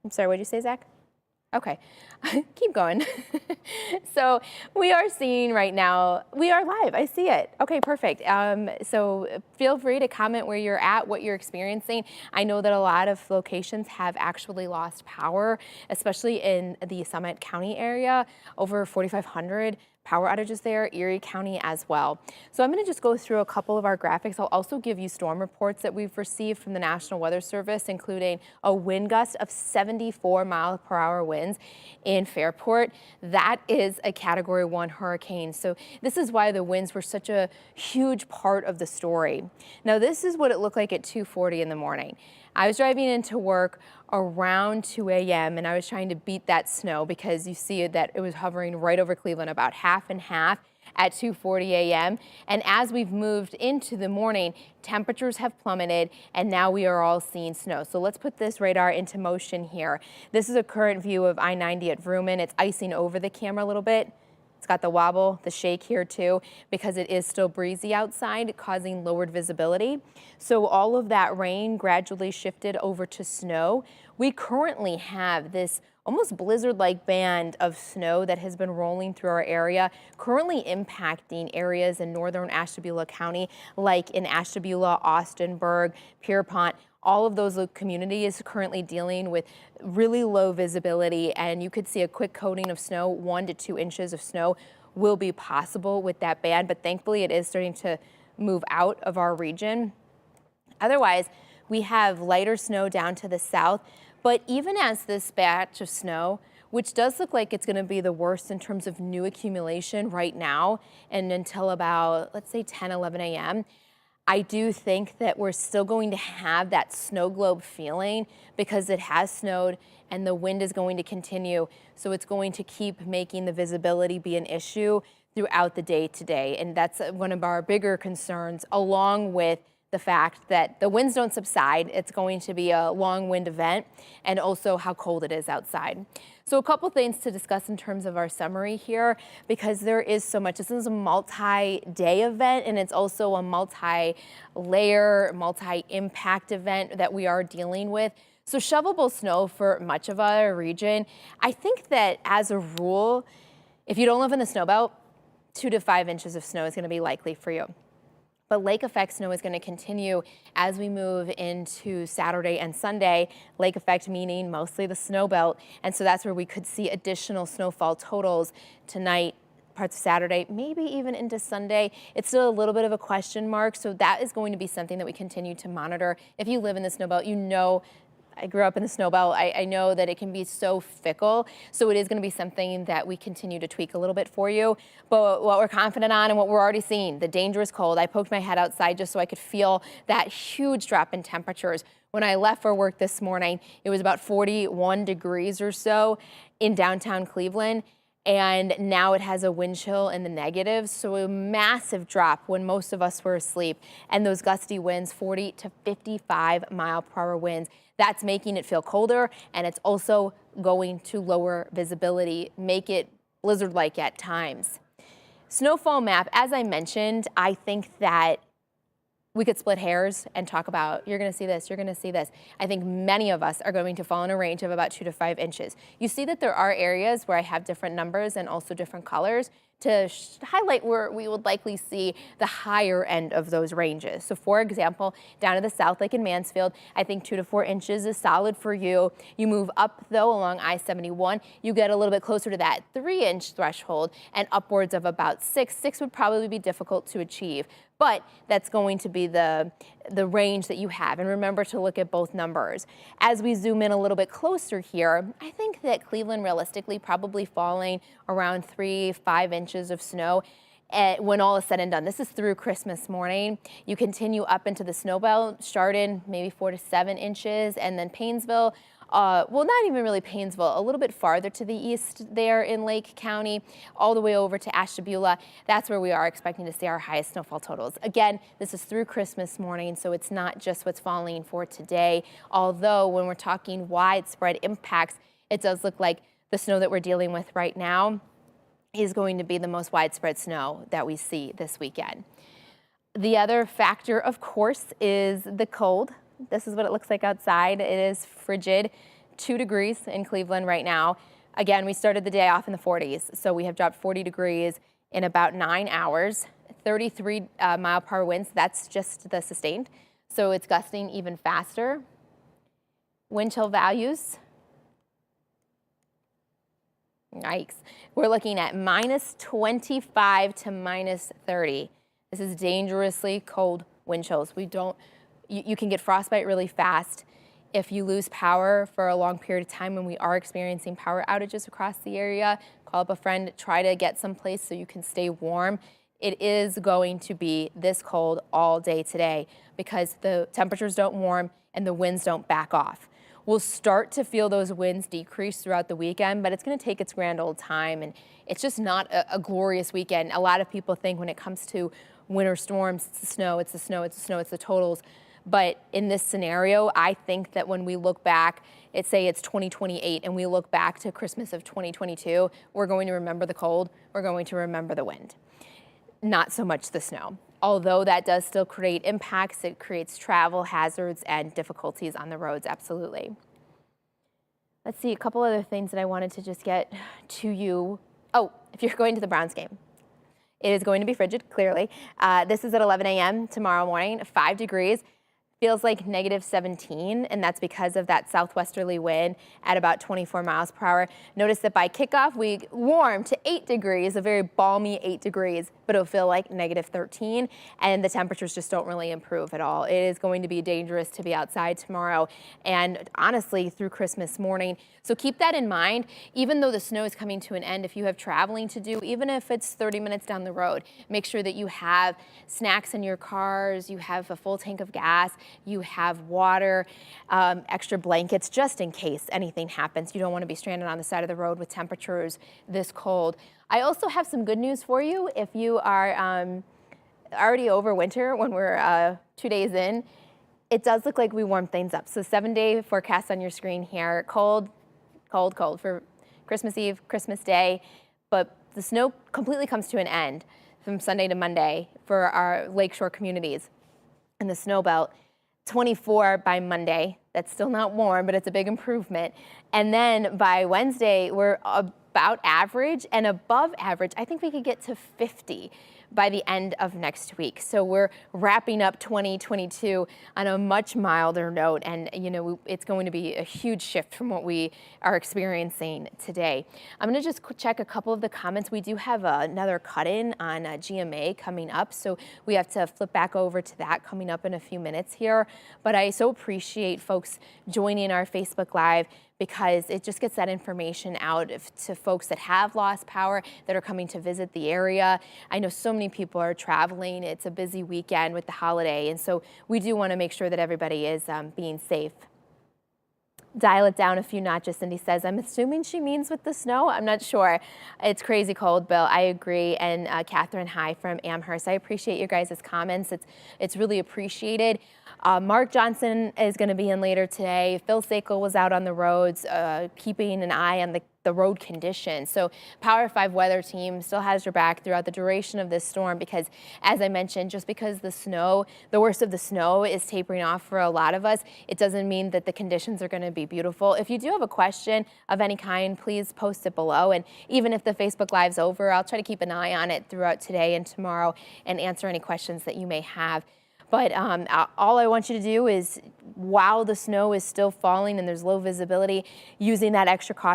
I'm sorry, what did you say, Zach? Okay, keep going. So we are seeing right now, we are live, I see it. Okay, perfect. So feel free to comment where you're at, what you're experiencing. I know that a lot of locations have actually lost power, especially in the Summit County area, over 4,500 power outages there, Erie County as well. So I'm going to just go through a couple of our graphics. I'll also give you storm reports that we've received from the National Weather Service, including a wind gust of 74-mile-per-hour winds in Fairport. That is a Category 1 hurricane. So this is why the winds were such a huge part of the story. Now, this is what it looked like at 2:40 in the morning. I was driving into work around 2 a.m. and I was trying to beat that snow because you see that it was hovering right over Cleveland, about half and half at 2:40 a.m. And as we've moved into the morning, temperatures have plummeted and now we are all seeing snow. So let's put this radar into motion here. This is a current view of I-90 at Vrooman. It's icing over the camera a little bit. It's got the wobble, the shake here too, because it is still breezy outside, causing lowered visibility. So all of that rain gradually shifted over to snow. We currently have this almost blizzard-like band of snow that has been rolling through our area, currently impacting areas in northern Ashtabula County, like in Ashtabula, Austinburg, Pierpont. All of those communities currently dealing with really low visibility, and you could see a quick coating of snow, 1 to 2 inches of snow will be possible with that band, but thankfully it is starting to move out of our region. Otherwise, we have lighter snow down to the south, but even as this batch of snow, which does look like it's going to be the worst in terms of new accumulation right now and until about, let's say 10, 11 a.m., I do think that we're still going to have that snow globe feeling because it has snowed and the wind is going to continue. So it's going to keep making the visibility be an issue throughout the day today. And that's one of our bigger concerns, along with the fact that the winds don't subside. It's going to be a long wind event, and also how cold it is outside. So a couple things to discuss in terms of our summary here, because there is so much. This is a multi-day event, and it's also a multi-layer, multi-impact event that we are dealing with. So shovelable snow for much of our region. I think that as a rule, if you don't live in the snow belt, 2 to 5 inches of snow is going to be likely for you. But lake effect snow is going to continue as we move into Saturday and Sunday. Lake effect meaning mostly the snow belt. And so that's where we could see additional snowfall totals tonight, parts of Saturday, maybe even into Sunday. It's still a little bit of a question mark. So that is going to be something that we continue to monitor. If you live in the snow belt, you know, I grew up in the snow belt. I know that it can be so fickle. So it is going to be something that we continue to tweak a little bit for you. But what we're confident on and what we're already seeing, the dangerous cold. I poked my head outside just so I could feel that huge drop in temperatures. When I left for work this morning, it was about 41 degrees or so in downtown Cleveland. And now it has a wind chill in the negatives, so a massive drop when most of us were asleep. And those gusty winds, 40 to 55-mile-per-hour winds, that's making it feel colder, and it's also going to lower visibility, make it blizzard-like at times. Snowfall map, as I mentioned, I think that we could split hairs and talk about, you're going to see this, you're going to see this. I think many of us are going to fall in a range of about 2 to 5 inches. You see that there are areas where I have different numbers and also different colors to highlight where we would likely see the higher end of those ranges. So for example, down to the south, like in Mansfield, I think 2 to 4 inches is solid for you. You move up though along I-71, you get a little bit closer to that 3-inch threshold and upwards of about 6. 6 would probably be difficult to achieve. But that's going to be the range that you have. And remember to look at both numbers. As we zoom in a little bit closer here, I think that Cleveland realistically probably falling around 3-5 inches of snow when all is said and done. This is through Christmas morning. You continue up into the snow belt, Chardon, maybe 4 to 7 inches, and then Paynesville, well, not even really Paynesville, a little bit farther to the east there in Lake County, all the way over to Ashtabula. That's where we are expecting to see our highest snowfall totals. Again, this is through Christmas morning, so it's not just what's falling for today. Although when we're talking widespread impacts, it does look like the snow that we're dealing with right now is going to be the most widespread snow that we see this weekend. The other factor, of course, is the cold. This is what it looks like outside. It is frigid. 2 degrees in Cleveland right now. Again, we started the day off in the 40s, so we have dropped 40 degrees in about 9 hours. 33 mile per hour winds, that's just the sustained. So it's gusting even faster. Wind chill values. Yikes. We're looking at -25 to -30. This is dangerously cold wind chills. You can get frostbite really fast if you lose power for a long period of time. When we are experiencing power outages across the area, call up a friend, try to get someplace so you can stay warm. It is going to be this cold all day today because the temperatures don't warm and the winds don't back off. We'll start to feel those winds decrease throughout the weekend, but it's going to take its grand old time, and it's just not a glorious weekend. A lot of people think when it comes to winter storms, it's the snow, it's the snow, it's the snow, it's the totals. But in this scenario, I think that when we look back, say it's 2028, and we look back to Christmas of 2022, we're going to remember the cold, we're going to remember the wind. Not so much the snow. Although that does still create impacts, it creates travel hazards and difficulties on the roads, absolutely. Let's see, a couple other things that I wanted to just get to you. Oh, if you're going to the Browns game, it is going to be frigid, clearly. This is at 11 a.m. tomorrow morning, 5 degrees. Feels like -17, and that's because of that southwesterly wind at about 24 miles per hour. Notice that by kickoff, we warm to 8 degrees, a very balmy 8 degrees, but it'll feel like -13, and the temperatures just don't really improve at all. It is going to be dangerous to be outside tomorrow, and honestly, through Christmas morning. So keep that in mind. Even though the snow is coming to an end, if you have traveling to do, even if it's 30 minutes down the road, make sure that you have snacks in your cars, you have a full tank of gas, you have water, extra blankets, just in case anything happens. You don't want to be stranded on the side of the road with temperatures this cold. I also have some good news for you. If you are already over winter, when we're 2 days in, it does look like we warmed things up. So 7-day forecast on your screen here. Cold, cold, cold for Christmas Eve, Christmas Day, but the snow completely comes to an end from Sunday to Monday for our lakeshore communities in the snow belt. 24 by Monday. That's still not warm, but it's a big improvement. And then by Wednesday, we're about average, and above average, I think we could get to 50 by the end of next week. So we're wrapping up 2022 on a much milder note, and it's going to be a huge shift from what we are experiencing today. I'm going to just check a couple of the comments. We do have another cut-in on GMA coming up, so we have to flip back over to that coming up in a few minutes here. But I so appreciate folks joining our Facebook Live, because it just gets that information out to folks that have lost power, that are coming to visit the area. I know so many people are traveling. It's a busy weekend with the holiday, and so we do want to make sure that everybody is being safe. Dial it down a few notches, Cindy says. I'm assuming she means with the snow. I'm not sure. It's crazy cold, Bill. I agree. And Catherine, hi from Amherst. I appreciate your guys' comments. It's really appreciated. Mark Johnson is going to be in later today. Phil Sakel was out on the roads, keeping an eye on the road conditions. So Power 5 weather team still has your back throughout the duration of this storm, because as I mentioned, just because the worst of the snow is tapering off for a lot of us, it doesn't mean that the conditions are going to be beautiful. If you do have a question of any kind, please post it below. And even if the Facebook Live's over, I'll try to keep an eye on it throughout today and tomorrow and answer any questions that you may have. But all I want you to do is, while the snow is still falling and there's low visibility, using that extra caution